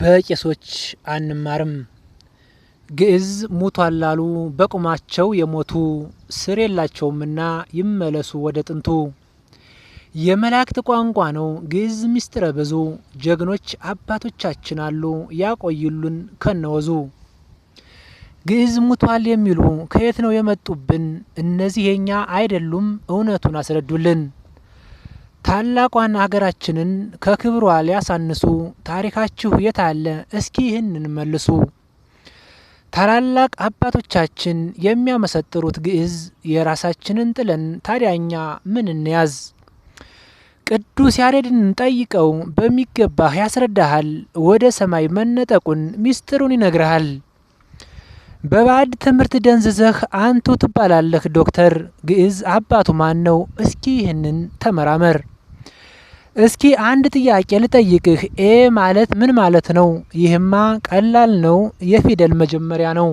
በቄሶች አንማርም። ግዕዝ ሙቷል ላሉ በቁማቸው የሞቱ ስር የላቸውምና ይመለሱ ወደ ጥንቱ። የመላእክት ቋንቋ ነው ግዕዝ ምስጢረ ብዙ ጀግኖች አባቶቻችን አሉ ያቆዩልን ከነወዙ። ግዕዝ ሙቷል የሚሉ ከየት ነው የመጡብን? እነዚህ የኛ አይደሉም እውነቱን አስረዱልን። ታላቋን ሀገራችንን ከክብሯ ሊያሳንሱ ታሪካችሁ የታለ እስኪ ይህንን መልሱ። ታላላቅ አባቶቻችን የሚያመሰጥሩት ግዕዝ የራሳችንን ጥለን ታዲያኛ ምን እንያዝ? ቅዱስ ያሬድን ጠይቀው በሚገባህ ያስረዳሃል። ወደ ሰማይ መነጠቁን ሚስጥሩን ይነግርሃል። በባዕድ ትምህርት ደንዝዘህ አንቱ ትባላለህ ዶክተር። ግዕዝ አባቱ ማን ነው? እስኪ ይህንን ተመራመር። እስኪ አንድ ጥያቄ ልጠይቅህ፣ ኤ ማለት ምን ማለት ነው? ይህማ ቀላል ነው፣ የፊደል መጀመሪያ ነው።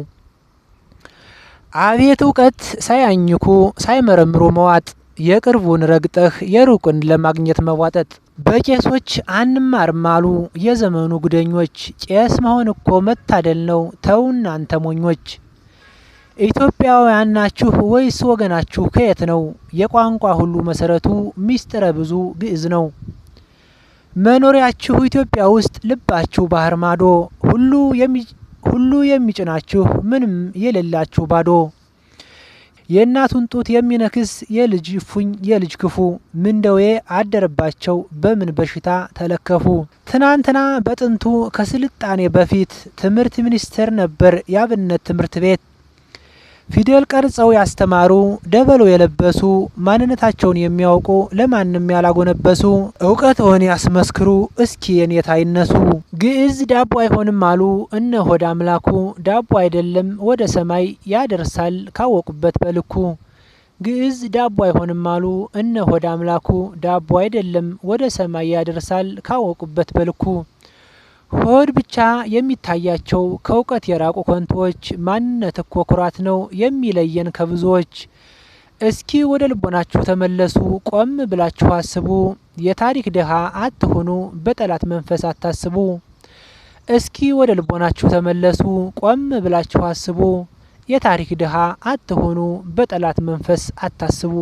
አቤት እውቀት ሳያኝኩ ሳይመረምሩ መዋጥ፣ የቅርቡን ረግጠህ የሩቅን ለማግኘት መዋጠጥ። በቄሶች አንማርም አሉ የዘመኑ ጉደኞች፣ ቄስ መሆን እኮ መታደል ነው ተው እናንተ ሞኞች። ኢትዮጵያውያን ናችሁ ወይስ ወገናችሁ ከየት ነው? የቋንቋ ሁሉ መሰረቱ ሚስጥረ ብዙ ግዕዝ ነው። መኖሪያችሁ ኢትዮጵያ ውስጥ ልባችሁ ባህር ማዶ፣ ሁሉ የሚጭናችሁ ምንም የሌላችሁ ባዶ። የእናቱን ጡት የሚነክስ የልጅ እፉኝ የልጅ ክፉ፣ ምን ደዌ አደረባቸው በምን በሽታ ተለከፉ። ትናንትና በጥንቱ ከስልጣኔ በፊት ትምህርት ሚኒስቴር ነበር የአብነት ትምህርት ቤት። ፊደል ቀርጸው ያስተማሩ ደበሎ የለበሱ ማንነታቸውን የሚያውቁ ለማንም ያላጎነበሱ። እውቀትዎን ያስመስክሩ እስኪ የኔታ ይነሱ። ግዕዝ ዳቦ አይሆንም አሉ እነ ሆድ አምላኩ፣ ዳቦ አይደለም ወደ ሰማይ ያደርሳል ካወቁበት በልኩ። ግዕዝ ዳቦ አይሆንም አሉ እነ ሆድ አምላኩ፣ ዳቦ አይደለም ወደ ሰማይ ያደርሳል ካወቁበት በልኩ። ሆድ ብቻ የሚታያቸው ከእውቀት የራቁ ከንቶች፣ ማንነት እኮ ኩራት ነው የሚለየን ከብዙዎች። እስኪ ወደ ልቦናችሁ ተመለሱ ቆም ብላችሁ አስቡ። የታሪክ ድሃ አትሁኑ በጠላት መንፈስ አታስቡ። እስኪ ወደ ልቦናችሁ ተመለሱ ቆም ብላችሁ አስቡ። የታሪክ ድሃ አትሁኑ በጠላት መንፈስ አታስቡ።